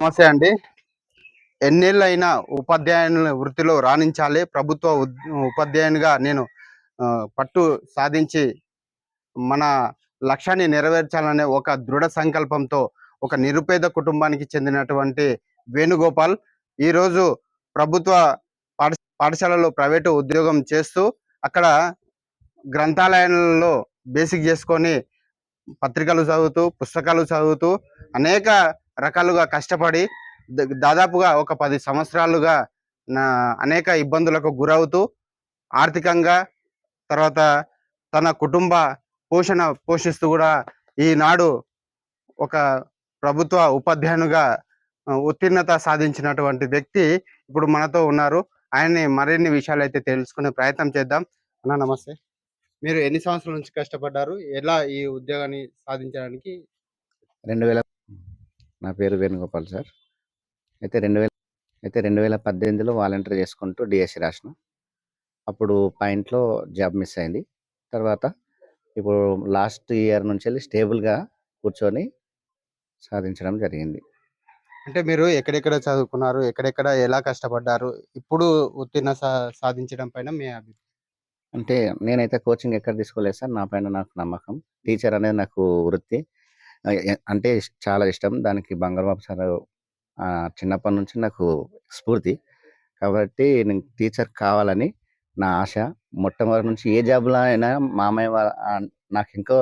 నమస్తే అండి. ఎన్నేళ్ళైనా ఉపాధ్యాయుని వృత్తిలో రాణించాలి. ప్రభుత్వ ఉపాధ్యాయునిగా నేను పట్టు సాధించి మన లక్ష్యాన్ని నెరవేర్చాలనే ఒక దృఢ సంకల్పంతో ఒక నిరుపేద కుటుంబానికి చెందినటువంటి వేణుగోపాల్ ఈరోజు ప్రభుత్వ పాఠశాలలో ప్రైవేటు ఉద్యోగం చేస్తూ అక్కడ గ్రంథాలయాలలో బేసిక్ చేసుకొని పత్రికలు చదువుతూ, పుస్తకాలు చదువుతూ అనేక రకాలుగా కష్టపడి దాదాపుగా ఒక 10 సంవత్సరాలుగా నా అనేక ఇబ్బందులకు గురవుతూ ఆర్థికంగా తర్వాత తన కుటుంబ పోషిస్తూ కూడా ఈనాడు ఒక ప్రభుత్వ ఉపాధ్యాయునిగా ఉత్తీర్ణత సాధించినటువంటి వ్యక్తి ఇప్పుడు మనతో ఉన్నారు. ఆయన్ని మరిన్ని విషయాలు అయితే తెలుసుకునే ప్రయత్నం చేద్దాం. అన్న నమస్తే. మీరు ఎన్ని సంవత్సరాల నుంచి కష్టపడ్డారు? ఎలా ఈ ఉద్యోగాన్ని సాధించడానికి? 2000 నా పేరు వేణుగోపాల్ సార్. అయితే 2018లో వాలంటీర్ చేసుకుంటూ డిఎస్సి రాసిన. అప్పుడు పాయింట్లో జాబ్ మిస్ అయింది. తర్వాత ఇప్పుడు లాస్ట్ ఇయర్ నుంచి స్టేబుల్గా కూర్చొని సాధించడం జరిగింది. అంటే మీరు ఎక్కడెక్కడ చదువుకున్నారు? ఎక్కడెక్కడ ఎలా కష్టపడ్డారు? ఇప్పుడు ఉత్తీర్ణ సాధించడం పైన మీ అంటే నేనైతే కోచింగ్ ఎక్కడ తీసుకోలేదు సార్. నా పైన నాకు నమ్మకం. టీచర్ అనేది నాకు వృత్తి. అంటే చాలా ఇష్టం. దానికి బంగారబాబు సార్ చిన్నప్పటి నుంచి నాకు స్ఫూర్తి. కాబట్టి నేను టీచర్ కావాలని నా ఆశ. మొట్టమొదటి నుంచి ఏ జాబ్‌లో అయినా మామయ్య నాకు ఇంకో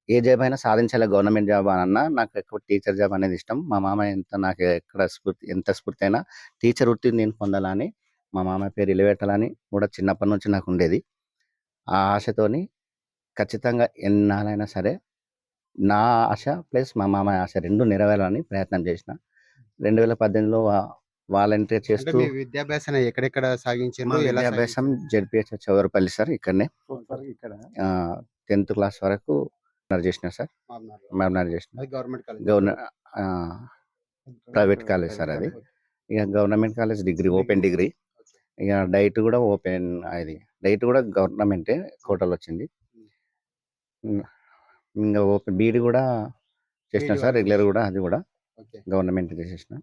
ఏ జాబ్ అయినా సాధించాలి, గవర్నమెంట్ జాబ్ అనన్నా నాకు ఎక్కువ టీచర్ జాబ్ అనేది ఇష్టం. మా మామయ్య నాకు ఎక్కడ ఎంత స్ఫూర్తి అయినా టీచర్ వృత్తిని నేను పొందాలని, మా మామయ్య పేరు నిలబెట్టాలని కూడా చిన్నప్పటి నుంచి నాకు ఉండేది. ఆ ఆశతోని ఖచ్చితంగా ఎన్నాళ్ళైనా సరే నా ఆశ ప్లస్ మా మామయ్య ఆశ 2 నెరవేరాలని ప్రయత్నం చేసిన. 2018లో వాలంటీర్ చేస్తూ విద్యాభ్యాసం ఎక్కడెక్కడ సాగించారు? విద్యాభ్యాసం జెడ్పీహెచ్ చౌదరపల్లి సార్. ఇక్కడనే 10th క్లాస్ వరకు చేసిన సార్. మహబూబ్‌నగర్ చేసిన. ప్రైవేట్ కాలేజ్ సార్ అది. ఇక government college degree, open degree. ఇక డైట్ కూడా ఓపెన్, అది డైట్ కూడా గవర్నమెంటే కోటాలో వచ్చింది. ఇంకా ఓపెన్ బీఈడి కూడా చేసిన సార్. రెగ్యులర్ కూడా అది కూడా గవర్నమెంట్ చేసేసిన.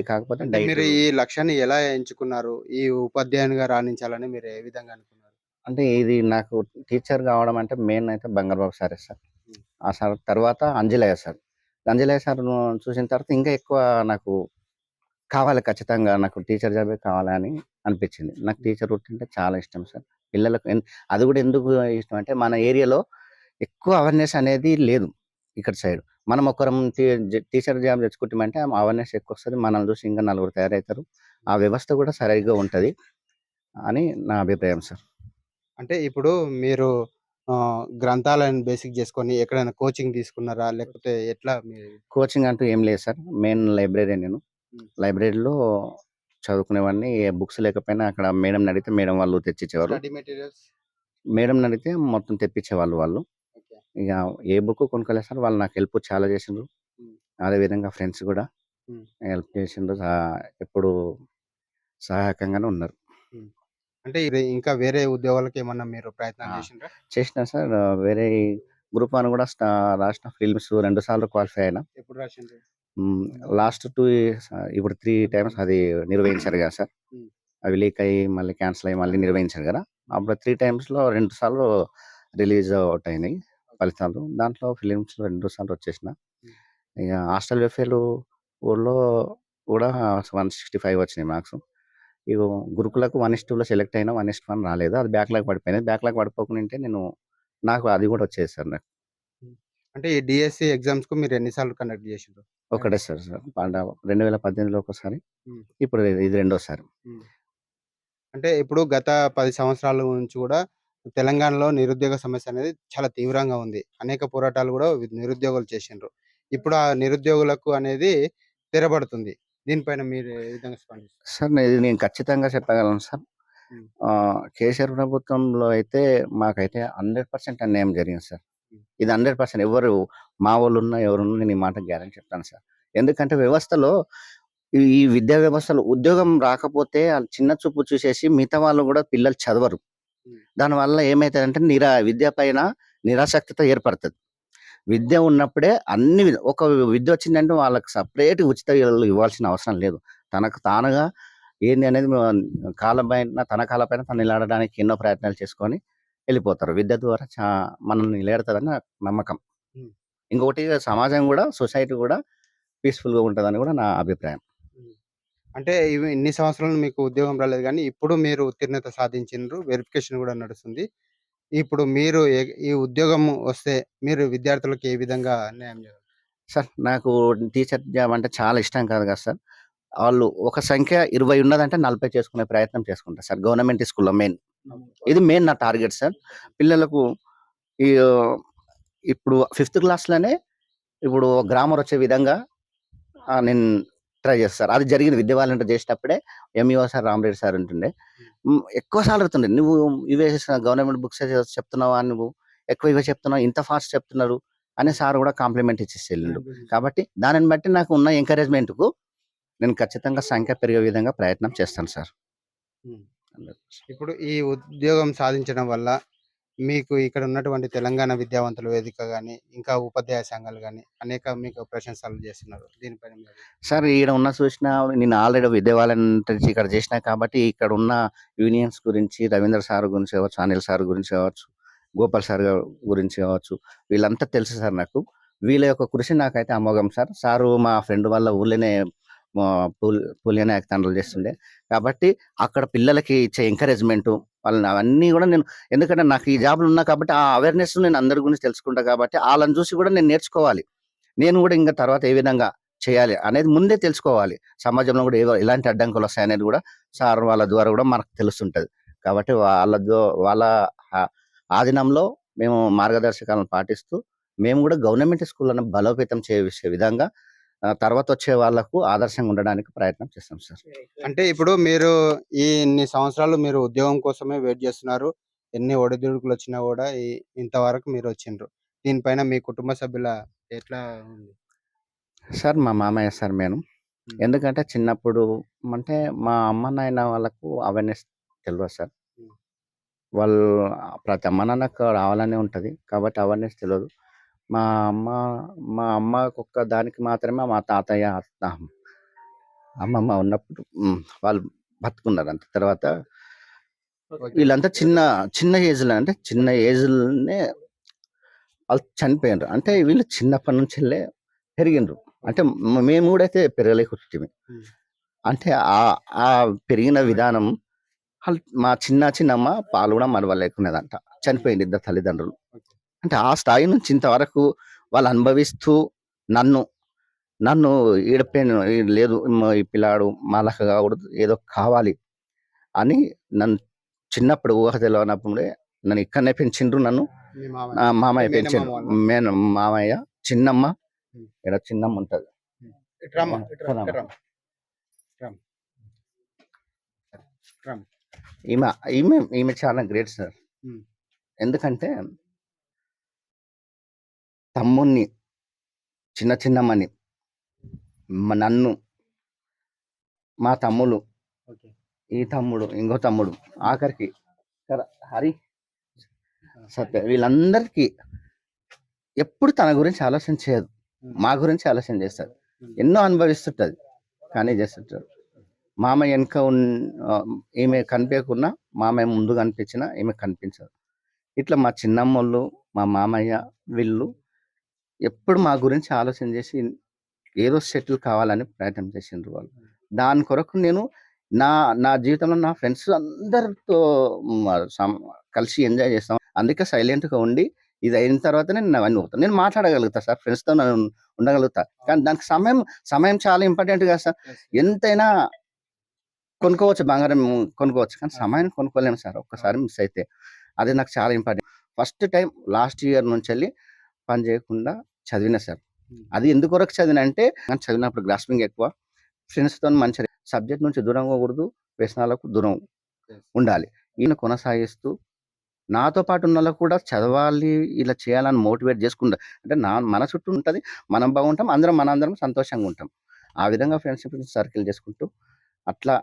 కాకపోతే మీరు ఈ లక్ష్యాన్ని ఎలా ఎంచుకున్నారు? ఈ ఉపాధ్యాయునిగా రాణించాలని మీరు ఏ విధంగా అనుకున్నారు? అంటే ఇది నాకు టీచర్ కావడం అంటే మెయిన్ అయితే బంగారబాబు సారే సార్. ఆ సార్ తర్వాత అంజలయ్య సార్. అంజలయ్య సార్ చూసిన తర్వాత ఇంకా ఎక్కువ నాకు కావాలి, ఖచ్చితంగా నాకు టీచర్ జాబే కావాలని అనిపించింది. నాకు టీచర్ వృత్తి అంటే చాలా ఇష్టం సార్. పిల్లలకు అది కూడా ఎందుకు ఇష్టం అంటే మన ఏరియాలో ఎక్కువ అవేర్నెస్ అనేది లేదు ఇక్కడ సైడ్. మనం ఒకరం టీచర్ జాబ్ తెచ్చుకుంటామంటే అవేర్నెస్ ఎక్కువ వస్తుంది. మనల్ని చూసి ఇంకా నలుగురు తయారవుతారు. ఆ వ్యవస్థ కూడా సరిగ్గా ఉంటుంది అని నా అభిప్రాయం సార్. అంటే ఇప్పుడు మీరు గ్రంథాలయాన్ని బేసిక్ చేసుకొని ఎక్కడైనా కోచింగ్ తీసుకున్నారా? లేకపోతే ఎట్లా? కోచింగ్ అంటూ ఏం లేదు సార్. మెయిన్ లైబ్రరీ నేను. లైబ్రరీలో చదువుకునేవాడిని. ఏ బుక్స్ లేకపోయినా అక్కడ మేడం అడిగితే మేడం వాళ్ళు తెచ్చిచ్చేవారు. మేడం అడిగితే మొత్తం తెప్పించేవాళ్ళు వాళ్ళు. ఇక ఏ బుక్ కొనుక్కోలేదు సార్. వాళ్ళు నాకు హెల్ప్ చాలా చేసిండ్రు. అదేవిధంగా ఫ్రెండ్స్ కూడా హెల్ప్ చేసిండ్రు. ఎప్పుడు సహాయకంగానే ఉన్నారు. అంటే ఇది ఇంకా వేరే ఉద్యోగాలకు ఏమన్నా మీరు ప్రయత్నం చేసిండ్రా? చేసిన సార్. వేరే గ్రూప్ 1 కూడా రాసిన. ఫిల్మ్స్ 2 సార్లు క్వాలిఫై అయినా. ఎప్పుడు రాసిండ్రు? లాస్ట్ 2 ఇయర్స్, ఇప్పుడు 3 టైమ్స్ అది నిర్వహించారు కదా సార్. అవి లీక్ అయ్యి మళ్ళీ క్యాన్సిల్ అయ్యి మళ్ళీ నిర్వహించారు కదా. అప్పుడు 3 టైమ్స్లో 2 సార్లు రిలీజ్ అవుట్ అయినాయి ఫలితాలు. దాంట్లో ఫిలిమ్స్లో 2 సార్లు వచ్చేసిన. ఇక హాస్టల్ వెఫేర్లు ఊళ్ళో కూడా 165 వచ్చినాయి మార్క్స్. ఇక గురుకులకు 1:2లో సెలెక్ట్ అయినా, 1:1 రాలేదు. అది బ్యాక్లాగ్ పడిపోయింది. బ్యాక్లాగ్ పడిపోకుంటే నాకు అది కూడా వచ్చేది సార్ నాకు. అంటే ఈ డిఎస్సి ఎగ్జామ్స్‌కు మీరు ఎన్ని సార్లు కండక్ట్ చేసిండ్రు? ఒకటే సార్. 2018లో ఒకసారి, ఇప్పుడు ఇది రెండోసారి. అంటే ఇప్పుడు గత 10 సంవత్సరాల నుంచి కూడా తెలంగాణలో నిరుద్యోగ సమస్య అనేది చాలా తీవ్రంగా ఉంది. అనేక పోరాటాలు కూడా నిరుద్యోగులు చేసిండ్రు. ఇప్పుడు ఆ నిరుద్యోగులకు అనేది తెరబడుతుంది. దీనిపైన మీరు ఏ విధంగా స్పందిస్తారు? సార్ నేను ఖచ్చితంగా చెప్పగలను సార్. కేసీఆర్ ప్రభుత్వంలో అయితే మాకైతే 100% అన్యాయం జరిగింది సార్. ఇది 100% ఎవరు మా వాళ్ళున్నా ఎవరున్నా నేను ఈ మాట గ్యారెంటీ చెప్తాను సార్. ఎందుకంటే వ్యవస్థలో ఈ విద్యా వ్యవస్థలో ఉద్యోగం రాకపోతే చిన్న చూపు చూసేసి మిగతా వాళ్ళు కూడా పిల్లలు చదవరు. దానివల్ల ఏమవుతుందంటే విద్య పైన నిరాసక్తత ఏర్పడుతుంది. విద్య ఉన్నప్పుడే ఒక విద్య వచ్చిందంటే వాళ్ళకి సెపరేట్ ఉచిత ఇవ్వాల్సిన అవసరం లేదు. తనకు తానుగా ఏంది అనేది తన కాళ్ళపైన తను నిలబడడానికి ఎన్నో ప్రయత్నాలు చేసుకొని వెళ్ళిపోతారు. విద్య ద్వారా మనల్ని నిలబెడతదని నాకు నమ్మకం. హ్మ్. ఇంకొకటి సమాజం గూడా, సొసైటీ గూడా పీస్‌ఫుల్‌గా ఉంటదని గూడా నా అభిప్రాయం. హ్మ్. అంటే ఇన్ని సంవత్సరాలు మీకు ఉద్యోగం రాలేదు గానీ, ఇప్పుడు మీరు ఉత్తీర్ణత సాధించిండ్రు. వెరిఫికేషన్ గూడా నడుస్తుంది. ఇప్పుడు మీరు ఈ ఉద్యోగం వస్తే మీరు విద్యార్థులకు ఏ విధంగా న్యాయం జేయాలి? సార్ నాకు టీచర్ జాబ్ అంటే చాలా ఇష్టం కాదు కదా సార్. వాళ్ళు ఒక సంఖ్య 20 ఉన్నదంటే 40 చేసుకునే ప్రయత్నం చేసుకుంటా సార్. గవర్నమెంట్ స్కూల్‌లో మెయిన్. ఇది మెయిన్ నా టార్గెట్ సార్. పిల్లలకు ఈ ఇప్పుడు ఫిఫ్త్ క్లాస్‌లోనే ఇప్పుడు గ్రామర్ వచ్చే విధంగా నేను ట్రై చేస్తా సార్. అది జరిగింది విద్యా వాలంటీర్ చేసేటప్పుడే ఎంఈఓ సార్ రామరెడ్డి సార్ ఉంటుండే. ఎక్కువ సార్లు అడుగుతుండే, "నువ్వు ఇవే గవర్నమెంట్ బుక్సే చెప్తున్నావా నువ్వు? ఎక్కువ ఇవే చెప్తున్నావు. ఇంత ఫాస్ట్ చెప్తున్నారు" అని సార్ కూడా కాంప్లిమెంట్ ఇచ్చేసి ఎళ్ళిండు. కాబట్టి దానిని బట్టి నాకు ఉన్న ఎంకరేజ్‌మెంట్‌కు నేను ఖచ్చితంగా సంఖ్య పెరిగే విధంగా ప్రయత్నం చేస్తాను సార్. హ్మ్. ఇప్పుడు ఈ ఉద్యోగం సాధించడం వల్ల మీకు ఇక్కడ ఉన్నటువంటి తెలంగాణ విద్యావంతుల వేదిక గాని, ఇంకా ఉపాధ్యాయ సంఘాలు గాని, అనేక మీకు ప్రశంసలు చేస్తున్నారు. దీనిపైన మీరు సార్ ఈడ ఉన్న చూసినా నేను ఆల్రెడీ విద్యా వాలంటీర్స్ ఇక్కడ చేసినా కాబట్టి ఇక్కడ ఉన్న యూనియన్స్ గురించి రవీంద్ర సార్ గురించి కావచ్చు, అనిల్ సార్ గురించి కావచ్చు, గోపాల్ సార్ గురించి కావచ్చు, వీళ్ళంతా తెలుసు సార్ నాకు. వీళ్ళ యొక్క కృషి నాకైతే అమోఘం సార్. సారు మా ఫ్రెండ్ వాళ్ళ ఊర్లోనే పూలియా నాయకతాండలు చేస్తుండే. కాబట్టి అక్కడ పిల్లలకి ఇచ్చే ఎంకరేజ్‌మెంటు వాళ్ళని అవన్నీ గూడా నేను, ఎందుకంటే నాకు ఈ జాబ్‌లో ఉన్నా కాబట్టి ఆ అవేర్‌నెస్ నేను అందరి గురించి తెలుసుకుంటా కాబట్టి ఆళ్ళని చూసి గూడా నేను నేర్చుకోవాలి. నేను గూడా ఇంక తర్వాత ఏ విధంగా చేయాలి అనేది ముందే తెలుసుకోవాలి. సమాజంలో గూడా ఎలాంటి అడ్డంకులొస్తాయనేది గూడా సార్ వాళ్ళ ద్వారా గూడా మనకు తెలుస్తుంటది. కాబట్టి వాళ్ళ ఆహ్, ఆధీనంలో మేము మార్గదర్శకాలను పాటిస్తూ, మేము గూడా గవర్నమెంట్ స్కూళ్ళను బలోపేతం చేసే విధంగా తర్వాతొచ్చే వాళ్ళకు ఆదర్శంగా ఉండడానికి ప్రయత్నం చేస్తాం సార్. అంటే ఇప్పుడు మీరు ఇన్ని సంవత్సరాలు మీరు ఉద్యోగం కోసమే వెయిట్ జేస్తున్నారు. ఎన్ని ఒడిదుడుకులొచ్చినా గూడా ఇంతవరకు మీరొచ్చిండ్రు. దీనిపైన మీ కుటుంబ సభ్యుల ఎట్లా ఉంది? సార్ మా మామయ్య సార్ నేను. హ్మ్. ఎందుకంటే చిన్నప్పుడు అంటే మా అమ్మ, నాయన వాళ్ళకు అవేర్‌నెస్ తెలవదు సార్. హ్మ్. వాళ్ళు ప్రతి అమ్మ, నాన్నకు రావాలనే ఉంటది. కాబట్టి అవేర్‌నెస్ తెలవదు. మా అమ్మ మా అమ్మకొక్క దానికి మాత్రమే మా తాతయ్య, అమ్మమ్మ ఉన్నప్పుడు వాళ్ళు బతికున్నారు. అంతే. తర్వాత ఓకే. వీళ్ళంతా చిన్న ఏజ్‌లో అంటే చిన్న ఏజ్‌లోనే వాళ్ళు చనిపోయిండ్రు. అంటే వీళ్ళు చిన్నప్పటి నుంచెల్లే పెరిగిండ్రు. అంటే మేము గూడా అయితే పెరగలేకపోతిమి. హ్మ్. అంటే ఆ పెరిగిన విధానం మా చిన్నమ్మ పాలు గూడా మరవలేకునేదంట. చనిపోయింది ఇద్దరు తల్లిదండ్రులు. ఓకే. అంటే ఆ స్థాయి నుంచి ఇంతవరకు వాళ్ళు అనుభవిస్తూ నన్ను నన్ను లేదు, ఈ పిల్లాడు మాలెక్క కాకూడదు, ఏదో కావాలి అని నన్ను చిన్నప్పుడు ఊహ తెలవనప్పుడే నన్ను ఇక్కడనే పెంచిండ్రు నన్ను. మీ మామయ్య. మామయ్య మేనమామ పెంచిండ్రు. వాళ్ళా? మామయ్య, చిన్నమ్మ, హ్మ్. ఈడ చిన్నమ్మ ఉంటది. హ్మ్. ఇటు రమ్మా. ఇక్కడ చిన్నమ్మ. రమ్మా. రమ్. రమ్. ఈమె ఈమె ఈమె చాలా గ్రేట్ సార్. హ్మ్. ఎందుకంటే తమ్ముడిని, చిన్నమ్మని, నన్ను, మా తమ్ముళ్ళు, ఓకే. ఈ తమ్ముడు, ఇంకో తమ్ముడు, ఆఖరికి హరి, సత్య వీళ్ళందరికీ ఎప్పుడు తన గురించి ఆలోచన చేయదు. హ్మ్. మా గురించి ఆలోచన చేస్తది. హ్మ్. ఎన్నో అనుభవిస్తుంటది. కానీ చేస్తుంటది. మామయ్య ఈమె కనిపియకున్నా, మామయ్య ముందు కనిపించినా ఈమె కనిపించదు. ఇట్లా మా చిన్నమ్మోళ్ళు, మా మామయ్య వీళ్ళు ఎప్పుడు మా గురించి ఆలోచన చేసి ఏదో సెటిల్ కావాలని ప్రయత్నం చేసిండ్రు వాళ్ళు. దాని కొరకు నేను నా నా జీవితంలో నా ఫ్రెండ్స్ అందరితో మ సం కలిసి ఎంజాయ్ చేస్తాం. అందుకే సైలెంట్‌గా ఉండి ఇది అయిన తర్వాతనే నేను అవన్నీ పోతా. నేను మాట్లాడగలుగుతా సార్. ఫ్రెండ్స్‌తో నేను ఉండగలుగుతా. కానీ దానికి సమయం చాలా ఇంపార్టెంట్ కదా సార్. ఎంతైనా కొనుక్కోవచ్చు, బంగారం కొనుక్కోవచ్చు. కానీ సమయాన్ని కొనుక్కోలేము సార్. ఒక్కసారి మిస్ అయితే. అది నాకు చాలా important. First time last year నుంచెల్లి పని చేయకుండా చదివినా సార్. అది ఎందుకొరకు చదివినంటే చదివినప్పుడు గ్రాస్పింగ్ ఎక్కువ. ఫ్రెండ్స్‌తోని మంచిగా సబ్జెక్ట్ నుంచి దూరంగా పోకూడదు. వ్యసనాలకు దూరం ఉండాలి. ఈయన కొనసాగిస్తూ నాతో పాటు ఉన్నోళ్ళకి కూడా చదవాలి, ఇలా చేయాలని మోటివేట్ చేసుకుంటా. అంటే మన చుట్టూ ఉంటది. మనం బాగుంటాం. మనందరం సంతోషంగా ఉంటాం. ఆ విధంగా ఫ్రెండ్‌షిప్ సర్కిల్ చేసుకుంటూ అట్లా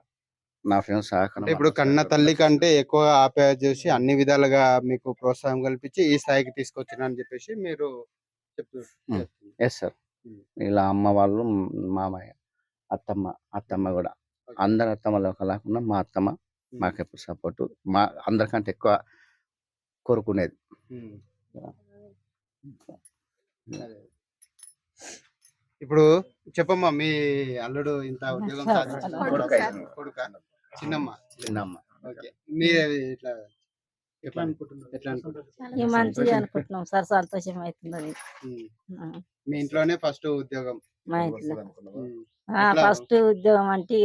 నా ఫ్రెండ్స్ సహకారం అంటే ఇప్పుడు కన్న తల్లి కంటే ఎక్కువ ఆప్యాయత చూసి అన్ని విధాలుగా మీకు ప్రోత్సాహం కల్పించి ఈ స్థాయికి తీసుకొచ్చినా అని చెప్పేసి మీరు చెప్పు. ఉమ్. Yes sir. ఇలా అమ్మ వాళ్ళు, మామయ్య, అత్తమ్మ కూడా ఓకే. అందరు అత్తమ్మలు ఒకలాగా మా అత్తమ్మ మాకు ఎప్పుడు సపోర్టు, మా అందరికంటే ఎక్కువ కోరుకునేది. ఉమ్. అదే. ఇప్పుడు చెప్పమ్మా, మీ అల్లుడు ఇంత ఉద్యోగం సాధించిన కొడుక చిన్నమ్మ. చిన్నమ్మ ఓకే. మీరు ఇట్లా ఎట్లా అనుకుంటున్నారు? ఈ మంచిగా అనుకుంటున్నాం సార్, సంతోషం అవుతున్నది. ఉమ్. మీ ఇంట్లోనే ఫస్ట్ ఉద్యోగం మా ఇంట్లో ఉమ్. ఎట్లా ఫస్ట్ ఉద్యోగం అంటే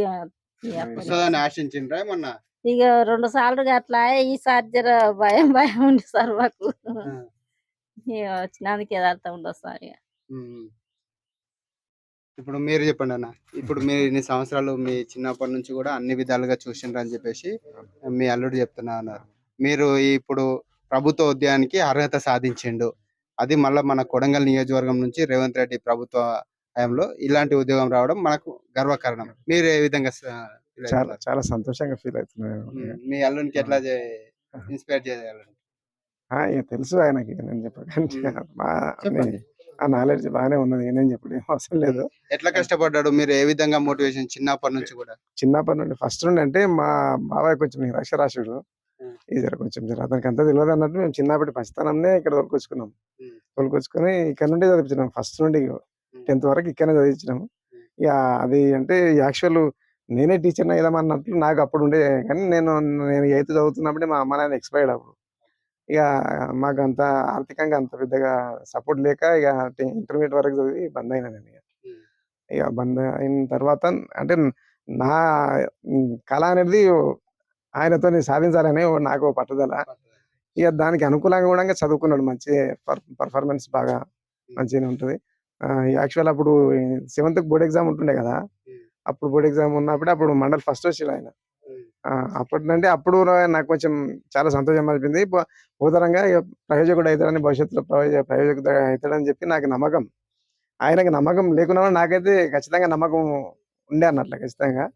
వస్తుందని ఆశించిండ్రా మొన్న? ఇక 2 సార్లు అట్లా ఈసారి జర భయం ఉంది సార్ మాకు. ఇక వచ్చినందుకు యదార్థం ఉండదు సార్. ఇక ఉమ్. ఇప్పుడు మీరు చెప్పండి అన్న. ఇప్పుడు మీరు ఇన్ని సంవత్సరాలు మీ చిన్నప్పటి నుంచి కూడా అన్ని విధాలుగా చూసిండ్రు అని చెప్పేసి మీ అల్లుడు చెప్తున్నా అన్నారు. మీరు ఇప్పుడు ప్రభుత్వ ఉద్యోగానికి అర్హత సాధించిండు. అది మళ్ళీ మన కొడంగల్ నియోజకవర్గం నుంచి రేవంత్ రెడ్డి ప్రభుత్వ హయాంలో ఇలాంటి ఉద్యోగం రావడం మనకు గర్వకారణం. మీరు ఏ విధంగా feel చాలా అవుతున్నారు? చాలా సంతోషంగా ఫీల్ అవుతున్నాను. మీ అల్లునికి ఎట్లా ఇన్స్పైర్ చేయాలి? ఇక తెలుసు ఆయనకి, నేను చెప్పకంటే చెప్పండి. ఆ నాలెడ్జ్ బాగానే ఉన్నది, నేను చెప్పడం ఏం అవసరం లేదు. ఎట్లా కష్టపడ్డాడు? మీరు ఏ విధంగా మోటివేషన్ చిన్నప్పటి నుంచి కూడా? చిన్నప్పటి నుండి ఫస్ట్ నుండి అంటే మా బాబాయ్ కొంచెం నిరక్షరాస్యుడు. ఇది కొంచెం అతనికి అంతా తెలియదు అన్నట్టు మేము చిన్నప్పటి పసితనంనే ఇక్కడ తోలుకొచ్చుకున్నాం. తోలుకొచ్చుకొని ఇక్కడ నుండి చదివించినాం. ఫస్ట్ నుండి 10th వరకు ఇక్కడనే చదివించినాము. ఇక అది అంటే యాక్చువల్ నేనే టీచర్ని అయిదామన్నట్లు నాకు అప్పుడు ఉండే, కానీ నేను 8th చదువుతున్నప్పుడే మా అమ్మ నాయన ఎక్స్పైర్డ్ అప్పుడు. ఇక మాకు అంత ఆర్థికంగా అంత పెద్దగా సపోర్ట్ లేక ఇక ఇంటర్మీడియట్ వరకు చదివి బంద్ అయినా నేను. ఇక బంద్ అయిన తర్వాత అంటే నా కళ అనేది ఆయనతో సాధించాలని నాకు పట్టుదల. ఇక దానికి అనుకూలంగా కూడా చదువుకున్నాడు. మంచి పర్ఫార్మెన్స్ బాగా మంచిగానే ఉంటుంది. యాక్చువల్ అప్పుడు 7th బోర్డ్ ఎగ్జామ్ ఉంటుండే కదా, అప్పుడు బోర్డ్ ఎగ్జామ్ ఉన్నప్పుడు అప్పుడు మండల్ ఫస్ట్ వచ్చిండు ఆయన. అప్పటి నుండి అప్పుడు నాకు కొంచెం చాలా సంతోషం అనిపించింది. భూతరంగా ప్రయోజకుడు అవుతాడని, భవిష్యత్తులో ప్రయోజకుడు అవుతాడని చెప్పి నాకు నమ్మకం. ఆయనకి నమ్మకం లేకున్నా నాకైతే ఖచ్చితంగా నమ్మకం ఉండే అన్నట్లు ఖచ్చితంగా.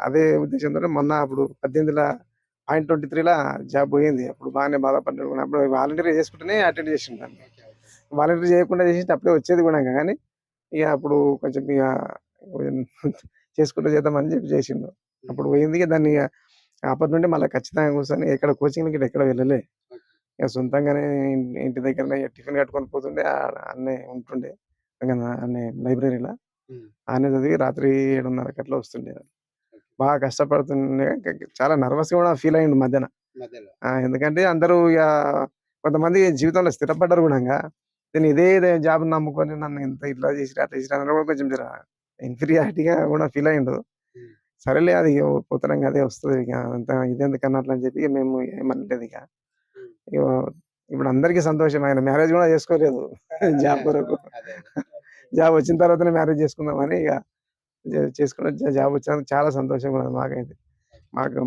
అదే ఉద్దేశంతో మొన్న అప్పుడు 18.23 జాబ్ పోయింది. అప్పుడు బాగానే బాధపడ్డాడు. అప్పుడు వాలంటీర్ చేసుకుంటేనే అటెండ్ చేసిండు దాన్ని. వాలంటీర్ చేయకుండా చేసి అప్పుడే వచ్చేది కూడా, కానీ ఇక అప్పుడు కొంచెం ఇక చేసుకుంటూ చేద్దామని చెప్పి చేసిండు. అప్పుడు పోయింది. ఇక దాన్ని అప్పటి నుండి మళ్ళీ ఖచ్చితంగా కూర్చొని ఎక్కడ కోచింగ్లకి ఎక్కడ వెళ్ళలే. ఇక సొంతంగానే ఇంటి దగ్గరనే టిఫిన్ కట్టుకొని పోతుండే, అన్నీ ఉంటుండే అన్నీ లైబ్రరీలో. ఆనే చదివి రాత్రి 7:30కి అట్లా వస్తుండే. బాగా కష్టపడుతుండే. చాలా నర్వస్గా కూడా ఫీల్ అయ్యిండు మధ్యన. ఎందుకంటే అందరూ ఇక కొంతమంది జీవితంలో స్థిరపడ్డారు కూడా. నేను ఇదే జాబ్ నమ్ముకొని నన్ను ఇంత ఇట్లా చేసి అట్లా చేసి అన్న కూడా కొంచెం ఇన్ఫీరియారిటీగా కూడా ఫీల్ అయ్యిండు. సరేలే, అది పోతరంగా అదే వస్తుంది, ఇక అంత ఇదెందుకన్నా అట్లా అని చెప్పి మేము ఏమనలేదు. ఇక ఇప్పుడు అందరికీ సంతోషం. ఆయన మ్యారేజ్ కూడా చేసుకోలేదు జాబ్ కొరకు. జాబ్ వచ్చిన తర్వాతనే మ్యారేజ్ చేసుకుందామని ఇక చేసుకున్న జాబ్ వచ్చినందుకు చాలా సంతోషంగా ఉన్నది మాకైతే.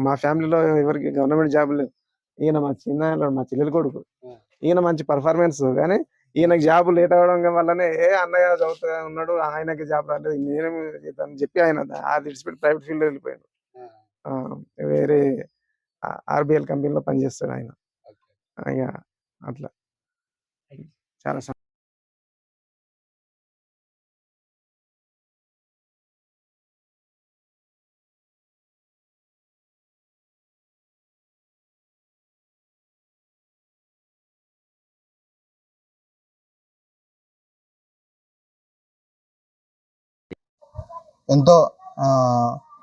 మా ఫ్యామిలీలో ఎవరికి గవర్నమెంట్ జాబ్ లేవు. ఈయన మా చెల్లెలు కొడుకు. ఈయన మంచి పర్ఫార్మెన్స్, కానీ ఈయనకి జాబ్ లేట్ అవ్వడం వల్లనే అన్నయ్య చదువుతా ఉన్నాడు, ఆయనకి జాబ్ రాలేదు, నేనేం చేద్దామని చెప్పి ఆయన అది విడిచిపెట్టి ప్రైవేట్ ఫీల్డ్ వెళ్ళిపోయాడు. వేరే RBL కంపెనీలో పనిచేస్తాడు ఆయన. ఇక అట్లా చాలా ఎంతో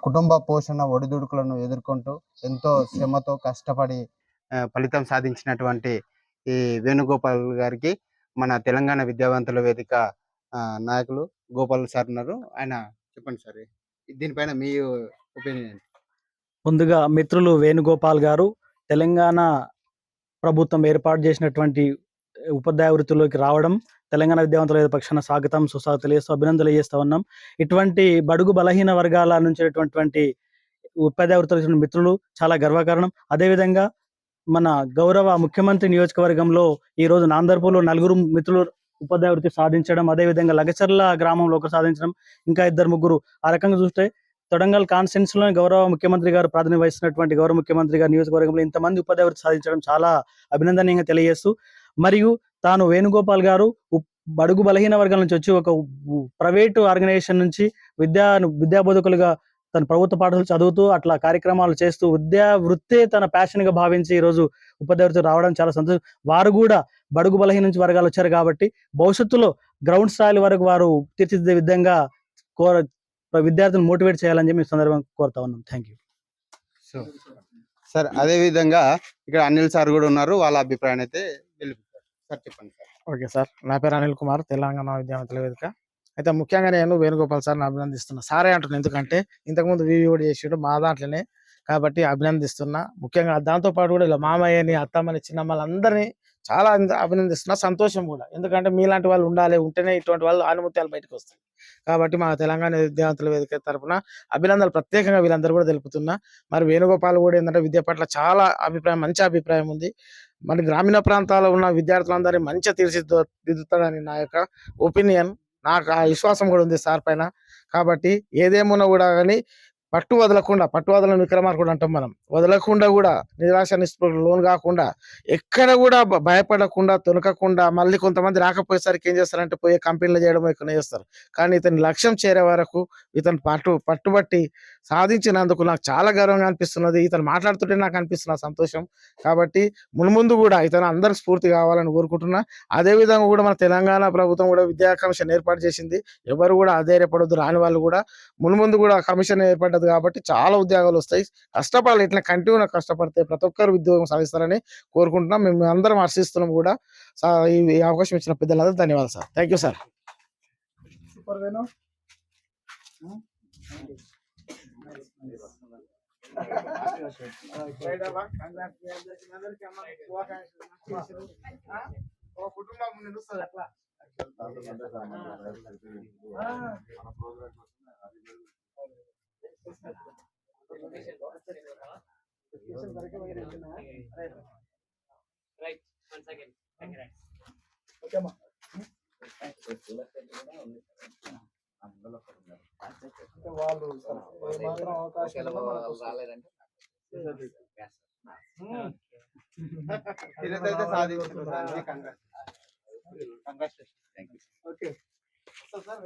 కుటుంబ పోషణ ఒడిదుడుకులను ఎదుర్కొంటూ ఎంతో శ్రమతో కష్టపడి ఫలితం సాధించినటువంటి ఈ వేణుగోపాల్ గారికి మన తెలంగాణ విద్యావంతుల వేదిక నాయకులు గోపాల్ సార్ ఉన్నారు. ఆయన చెప్పండి సార్, దీనిపైన మీ ఒపీనియన్. ముందుగా మిత్రులు వేణుగోపాల్ గారు తెలంగాణ ప్రభుత్వం ఏర్పాటు చేసినటువంటి ఉపాధ్యాయ వృత్తిలోకి రావడం తెలంగాణ విద్యావంతుల పక్షాన స్వాగతం సుస్వాగతం తెలియజేస్తూ అభినందనలు చేస్తూ ఉన్నాం. ఇటువంటి బడుగు బలహీన వర్గాల నుంచి ఉపాధ్యాయ వృత్తుల మిత్రులు చాలా గర్వకారణం. అదేవిధంగా మన గౌరవ ముఖ్యమంత్రి నియోజకవర్గంలో ఈ రోజు నాందర్పూర్లో 4 మిత్రులు ఉపాధ్యాయ వృత్తి సాధించడం, అదేవిధంగా లగచర్ల గ్రామంలో ఒకరు సాధించడం, ఇంకా 2-3. ఆ రకంగా చూస్తే తొడంగల్ కాన్స్టిట్యున్సీ లో గౌరవ ముఖ్యమంత్రి గారు ప్రాతినిధ్యం వహిస్తున్నటువంటి గౌరవ ముఖ్యమంత్రి గారు నియోజకవర్గంలో ఇంతమంది ఉపాధ్యాయ వృత్తి సాధించడం చాలా అభినందనీయంగా తెలియజేస్తూ మరియు తాను వేణుగోపాల్ గారు బడుగు బలహీన వర్గాల నుంచి వచ్చి ఒక ప్రైవేటు ఆర్గనైజేషన్ నుంచి విద్యా బోధకులుగా తన ప్రభుత్వ పాఠశాలలు చదువుతూ అట్లా కార్యక్రమాలు చేస్తూ విద్యా వృత్తే తన ప్యాషన్ గా భావించి ఈ రోజు ఉపాధ్యాయులతో రావడం చాలా సంతోషం. వారు కూడా బడుగు బలహీన నుంచి వర్గాలు వచ్చారు కాబట్టి భవిష్యత్తులో గ్రౌండ్ స్థాయి వరకు వారు తీర్చిదిద్దే విధంగా విద్యార్థులను మోటివేట్ చేయాలని చెప్పి ఈ సందర్భంగా కోరుతా ఉన్నాం. Thank you. సో సార్ అదే విధంగా ఇక్కడ అనిల్ సార్ కూడా ఉన్నారు, వాళ్ళ అభిప్రాయం అయితే తెలుపుతారు. సార్ చెప్పండి సార్. ఓకే సార్, నా పేరు అనిల్ కుమార్, తెలంగాణ విద్యావంతుల వేదిక. అయితే ముఖ్యంగా నేను వేణుగోపాల్ సార్ని అభినందిస్తున్నా. సారే అంటున్నాను ఎందుకంటే ఇంతకుముందు వివి కూడా చేసాడు మా దాంట్లోనే, కాబట్టి అభినందిస్తున్నా. ముఖ్యంగా దాంతోపాటు కూడా ఇలా మామయ్యని, అత్తమ్మని, చిన్నమ్మని అందరినీ చాలా అభినందిస్తున్నా. సంతోషం కూడా, ఎందుకంటే మీలాంటి వాళ్ళు ఉండాలి, ఉంటేనే ఇటువంటి వాళ్ళు ఆనుమత్యాలు బయటకు వస్తాయి. కాబట్టి మా తెలంగాణ విద్యావంతుల వేదిక తరఫున అభినందనలు ప్రత్యేకంగా వీళ్ళందరూ కూడా తెలుపుతున్నా. మరి వేణుగోపాల్ కూడా ఏంటంటే విద్య పట్ల చాలా మంచి అభిప్రాయం ఉంది. మరి గ్రామీణ ప్రాంతాల్లో ఉన్న విద్యార్థులందరినీ మంచిగా తీర్చిదిద్దుతాడని నా యొక్క ఒపీనియన్. నాకు ఆ విశ్వాసం కూడా ఉంది సార్ పైన. కాబట్టి ఏదేమున్నా కూడా కానీ పట్టు వదలని విక్రమార్కుడు అంటాం మనం. వదలకుండా కూడా నిరాశ నిస్పృహలకు లోను కాకుండా ఎక్కడ కూడా భయపడకుండా తొనకకుండా, మళ్ళీ కొంతమంది రాకపోయేసరికి ఏం చేస్తారంటే పోయే కంపెనీలు చేయడం ఎక్కువ చేస్తారు. కానీ ఇతని లక్ష్యం చేరే వరకు ఇతను పట్టుబట్టి సాధించినందుకు నాకు చాలా గర్వంగా అనిపిస్తున్నది. ఇతను మాట్లాడుతుంటే నాకు అనిపిస్తున్న సంతోషం. కాబట్టి మున్ముందు కూడా ఇతను అందరికి స్ఫూర్తి కావాలని కోరుకుంటున్నా. అదేవిధంగా కూడా మన తెలంగాణ ప్రభుత్వం కూడా విద్యా కమిషన్ ఏర్పాటు చేసింది. ఎవరు కూడా అధైర్యపడొద్దు, రాని వాళ్ళు కూడా మున్ముందు కూడా కమిషన్ ఏర్పడ్డది కాబట్టి చాలా ఉద్యోగాలు వస్తాయి. కష్టపడాలి, ఇట్లా కంటిన్యూగా కష్టపడితే ప్రతి ఒక్కరు ఉద్యోగం సాధిస్తారని కోరుకుంటున్నాం. మేము అందరం హర్షిస్తున్నాం కూడా. ఈ అవకాశం ఇచ్చిన పెద్దలందరూ ధన్యవాదాలు సార్. Thank you sir. కుటుంబం నిలుస్తుంది అట్లా. Right. Once again. Right. Okay, ma. వాళ్ళు మాత్రం అవకాశాలు మీరైతే సాధించారు సార్. కంగ్రాట్యులేషన్. Okay sir.